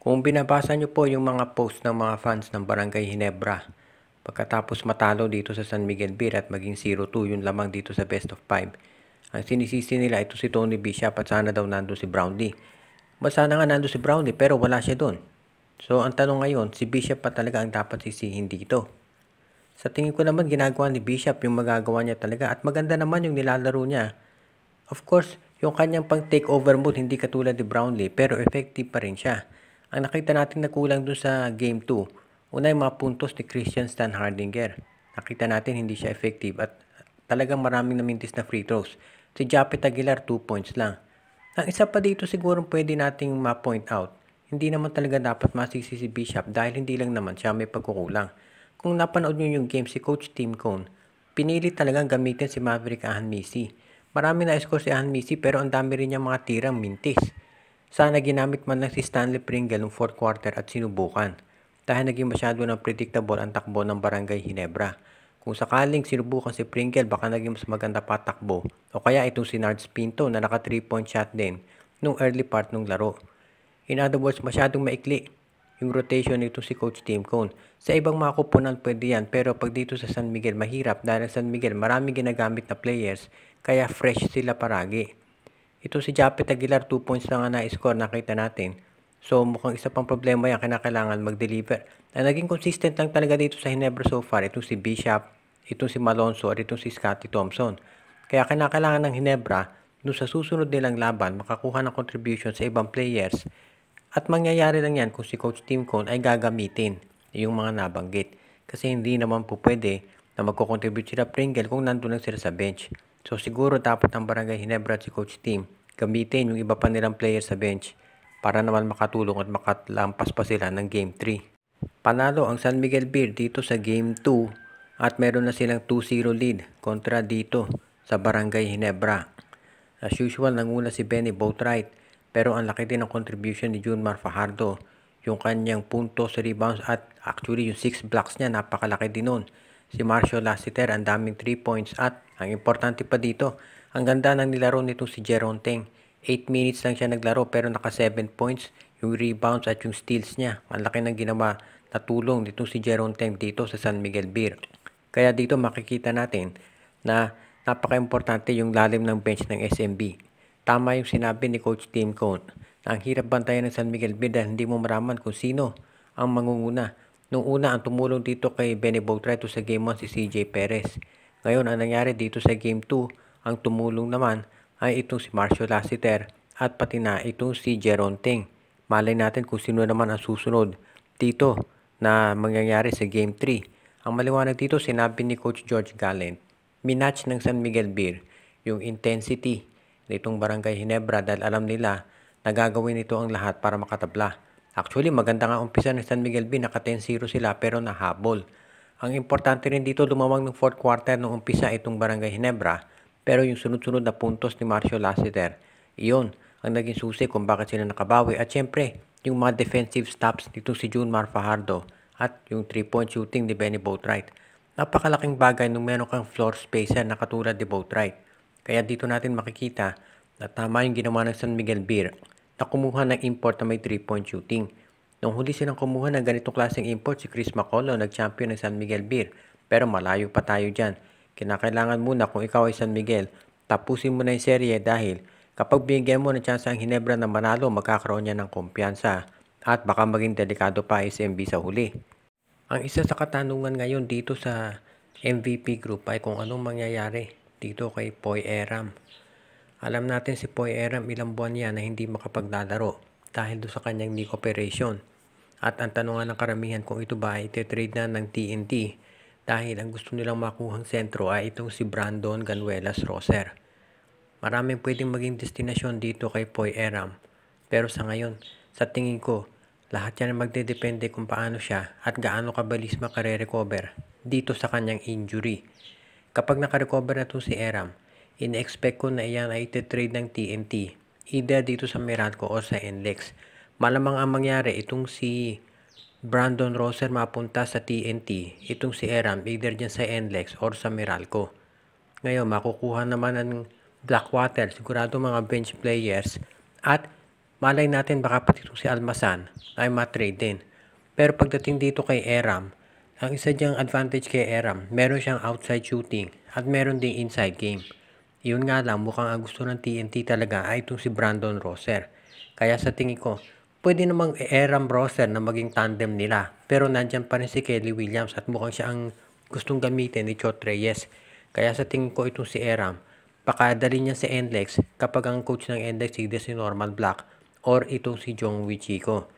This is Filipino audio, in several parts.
Kung binabasa niyo po yung mga post ng mga fans ng Barangay Ginebra, pagkatapos matalo dito sa San Miguel Beer at maging 0-2 yung lamang dito sa best of 5, ang sinisisi nila ito si Tony Bishop at sana daw nandun si Brownlee. Sana nga nandun si Brownlee pero wala siya doon. So ang tanong ngayon, si Bishop pa talaga ang dapat sisihin dito. Sa tingin ko naman ginagawa ni Bishop yung magagawa niya talaga at maganda naman yung nilalaro niya. Of course, yung kanyang pang takeover mode hindi katulad ni Brownlee pero effective pa rin siya. Ang nakita natin na kulang dun sa game 2, una yung mga puntos ni Christian Stan Hardinger. Nakita natin hindi siya effective at talagang maraming namintis na free throws. Si Japet Aguilar 2 points lang. Ang isa pa dito siguro pwede nating ma-point out, hindi naman talaga dapat masisi si Bishop dahil hindi lang naman siya may pagkukulang. Kung napanood nyo yung game si Coach Tim Cone, pinili talagang gamitin si Maverick Ahanmisi. Marami na score si Ahanmisi pero ang dami rin niya mga tirang mintis. Sana ginamit man lang si Stanley Pringle ng 4th quarter at sinubukan. Dahil naging masyado ng predictable ang takbo ng Barangay Ginebra. Kung sakaling sinubukan si Pringle baka naging mas maganda pa takbo. O kaya itong si Nards Pinto na naka 3-point shot din nung early part ng laro. In other words, masyadong maikli yung rotation nito si Coach Tim Cone. Sa ibang mga kupunan pwede yan pero pag dito sa San Miguel mahirap dahil sa San Miguel marami ginagamit na players kaya fresh sila paragi. Ito si Japet Aguilar 2 points lang nga na-score nakita natin. So mukhang isa pang problema yan kinakailangan mag-deliver. Na naging consistent lang talaga dito sa Ginebra so far itong si Bishop, itong si Malonzo at itong si Scottie Thompson. Kaya kinakailangan ng Ginebra doon sa susunod nilang laban makakuha ng contribution sa ibang players. At mangyayari lang yan kung si Coach Tim Cone ay gagamitin yung mga nabanggit. Kasi hindi naman po pwede na magko-contribute sila Pringle kung nandun lang sila sa bench. So siguro dapat ang Barangay Ginebra at si Coach Tim gamitin yung iba pa nilang player sa bench para naman makatulong at makalampas pa sila ng Game 3. Panalo ang San Miguel Beer dito sa Game 2 at meron na silang 2-0 lead kontra dito sa Barangay Ginebra. As usual, nanguna si Benny Boatwright pero ang laki din ng contribution ni Junmar Fajardo. Yung kanyang puntos, rebounds at actually yung 6 blocks niya napakalaki din nun. Si Marshall Lassiter ang daming 3 points at ang importante pa dito, ang ganda ng nilaro nitong si Jeron Teng. 8 minutes lang siya naglaro pero naka 7 points, yung rebounds at yung steals niya. Ang laki ng ginawa na tulong nitong si Jeron Teng dito sa San Miguel Beer. Kaya dito makikita natin na napaka-importante yung lalim ng bench ng SMB. Tama yung sinabi ni Coach Tim Cone na ang hirap bantayan ng San Miguel Beer dahil hindi mo maraman kung sino ang mangunguna. Nung una, ang tumulong dito kay Benny Boatwright sa Game 1 si CJ Perez. Ngayon, ang nangyari dito sa Game 2, ang tumulong naman ay itong si Marshall Lassiter at pati na itong si Jeron Teng. Malay natin kung sino naman ang susunod dito na mangyayari sa Game 3. Ang maliwanag dito, sinabi ni Coach George Gallant, minatch ng San Miguel Beer yung intensity nitong Barangay Ginebra dahil alam nila na gagawin ito ang lahat para makatabla. Actually, maganda nga umpisa ng San Miguel Beer, naka 10-0 sila pero nahabol. Ang importante rin dito, lumawang ng 4th quarter nung umpisa itong Barangay Ginebra pero yung sunod-sunod na puntos ni Marshall Lassiter, iyon ang naging susi kung bakit sila nakabawi. At syempre, yung mga defensive stops nito si Junmar Fajardo at yung 3-point shooting ni Benny Boatwright. Napakalaking bagay nung meron kang floor spacer na katulad ni Boatwright. Kaya dito natin makikita na tama yung ginawa ng San Miguel Beer na kumuha ng import na may 3-point shooting. Nung huli silang kumuha ng ganitong klaseng import, si Chris McCullough, nag-champion ng San Miguel Beer. Pero malayo pa tayo dyan. Kinakailangan muna kung ikaw ay San Miguel, tapusin mo na yung serye dahil kapag binigyan mo ng chance ang Ginebra na manalo, magkakaroon niya ng kumpiyansa at baka maging delikado pa SMB sa huli. Ang isa sa katanungan ngayon dito sa MVP group ay kung anong mangyayari dito kay Poy Eram. Alam natin si Poy Eram ilang buwan yan na hindi makapaglalaro dahil doon sa kanyang knee operation. At ang tanungan ng karamihan kung ito ba ay ititrade na ng TNT dahil ang gusto nilang makuhang sentro ay itong si Brandon Ganuelas Roser. Maraming pwedeng maging destinasyon dito kay Poy Eram pero sa ngayon, sa tingin ko, lahat yan magdedepende kung paano siya at gaano kabilis makare-recover dito sa kanyang injury. Kapag nakarecover na ito si Eram, in-expect ko na iyan ay ititrade ng TNT, either dito sa Meralco o sa NLEX. Malamang ang mangyari, itong si Brandon Roser mapunta sa TNT, itong si Eram either dyan sa NLEX or sa Meralco. Ngayon, makukuha naman ng Blackwater, sigurado mga bench players at malay natin baka pati itong si Almasan ay matrade din. Pero pagdating dito kay Eram, ang isa diyang advantage kay Eram, meron siyang outside shooting at meron ding inside game. Yun nga lang, mukhang ang gusto ng TNT talaga ay itong si Brandon Rosser. Kaya sa tingin ko, pwede namang Eram Rosser na maging tandem nila. Pero nandyan pa rin si Kelly Williams at mukhang siya ang gustong gamitin ni Chot Reyes. Kaya sa tingin ko itong si Eram, pakadali niya si NLEX kapag ang coach ng NLEX si Norman Black or itong si Jong Wichiko.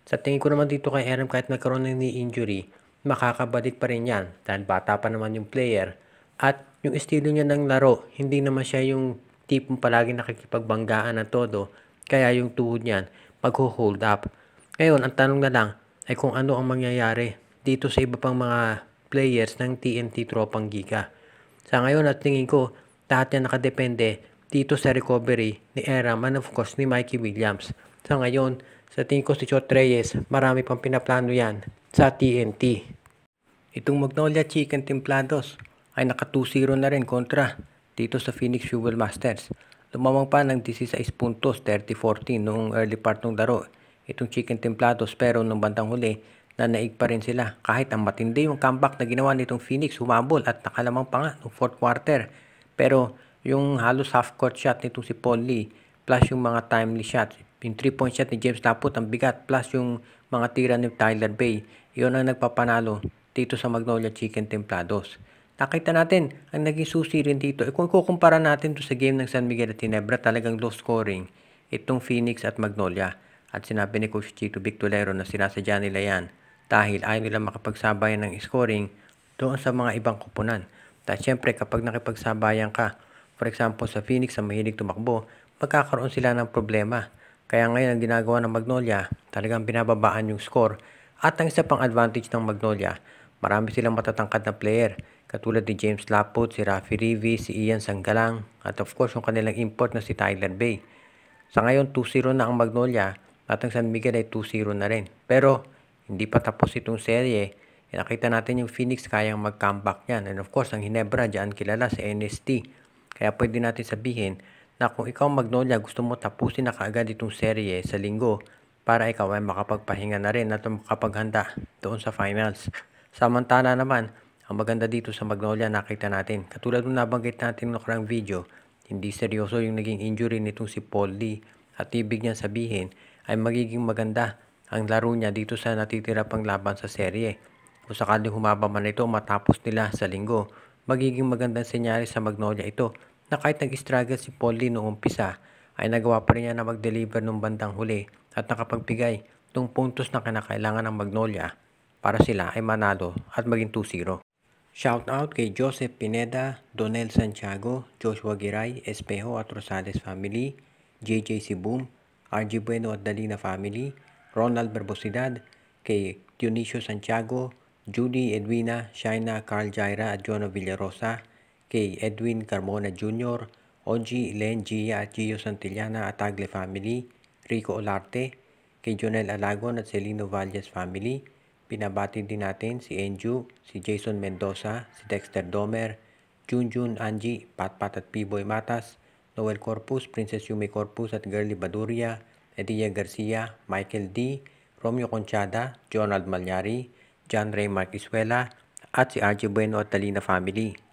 Sa tingin ko naman dito kay Eram, kahit nagkaroon ng knee injury, makakabalik pa rin yan dahil bata pa naman yung player. At yung estilo niya ng laro, hindi naman siya yung tipong palagi nakikipagbanggaan ng todo, kaya yung tuhod niyan mag-hold up. Ngayon, ang tanong na lang ay kung ano ang mangyayari dito sa iba pang mga players ng TNT Tropang Giga. Sa ngayon at tingin ko, lahat yan nakadepende dito sa recovery ni Eram and of course ni Mikey Williams. Sa ngayon, sa tingin ko si Chot Reyes, marami pang pinaplano yan sa TNT. Itong Magnolia Chicken Templados ay naka 2-0 na rin kontra dito sa Phoenix Fuel Masters. Lumamang pa ng 16 puntos, 30-14 noong early part ng laro. Itong Chicken Templados, pero nung bandang huli, nanaig pa rin sila. Kahit ang matindi yung comeback na ginawa nitong Phoenix, humabol at nakalamang pa nga noong 4th quarter. Pero yung halos half-court shot nitong si Paul Lee, plus yung mga timely shots, yung 3-point shot ni James Laput ang bigat, plus yung mga tira ni Tyler Bay, yun ang nagpapanalo dito sa Magnolia Chicken Templados. Nakita natin, ang naging susi rin dito, kung kukumpara natin to sa game ng San Miguel at Ginebra, talagang low scoring itong Phoenix at Magnolia. At sinabi ni Coach Chito Victolero na sinasadya nila yan dahil ayaw nila makapagsabayan ng scoring doon sa mga ibang kupunan. At syempre, kapag nakipagsabayan ka, for example sa Phoenix na mahilig tumakbo, magkakaroon sila ng problema. Kaya ngayon ang ginagawa ng Magnolia, talagang binababaan yung score. At ang isa pang advantage ng Magnolia, marami silang matatangkad na player. Katulad ni James Laput, si Rafi Rivi, si Ian Sanggalang, at of course yung kanilang import na si Tyler Bay. Sa ngayon 2-0 na ang Magnolia at ang San Miguel ay 2-0 na rin. Pero hindi pa tapos itong serye. Nakita natin yung Phoenix kayang mag-comeback yan. And of course ang Ginebra dyan kilala sa NST. Kaya pwede natin sabihin na kung ikaw Magnolia gusto mo tapusin na kaagad itong serye sa linggo para ikaw ay makapagpahinga na rin at makapaghanda doon sa finals. Samantala naman, ang maganda dito sa Magnolia nakita natin, katulad ng nabanggit natin ng nakarang video, hindi seryoso yung naging injury nitong si Paul Lee at ibig niya sabihin ay magiging maganda ang laro niya dito sa natitira pang laban sa serye. Kung sakaling humaba man ito matapos nila sa linggo, magiging magandang senyales sa Magnolia ito na kahit nag-struggle si Paul Lee noong umpisa ay nagawa pa rin niya na mag-deliver nung bandang huli at nakapagbigay ng puntos na kinakailangan ng Magnolia para sila ay manalo at maging 2-0. Shout out kay Joseph Pineda, Donel Santiago, Joshua Giray, Espejo at Rosales family, JJ Sibum, RG Bueno at Dalina family, Ronald Barbosidad, kay Dionisio Santiago, Judy Edwina, Shaina Carl Jaira at Jonah Villarosa, kay Edwin Carmona Jr., Oji, Len, Gia at Gio Santillana at Tagle family, Rico Olarte, kay Jonel Alagon at Celino Valles family. Pinabati din natin si Enju, si Jason Mendoza, si Dexter Domer, Junjun Angie, Patpat at P-Boy Matas, Noel Corpus, Princess Yumi Corpus at Girly Baduria, Edia Garcia, Michael D., Romeo Conchada, Jonald Malyari, John Ray Marquisuela at si RJ Bueno at Talina family.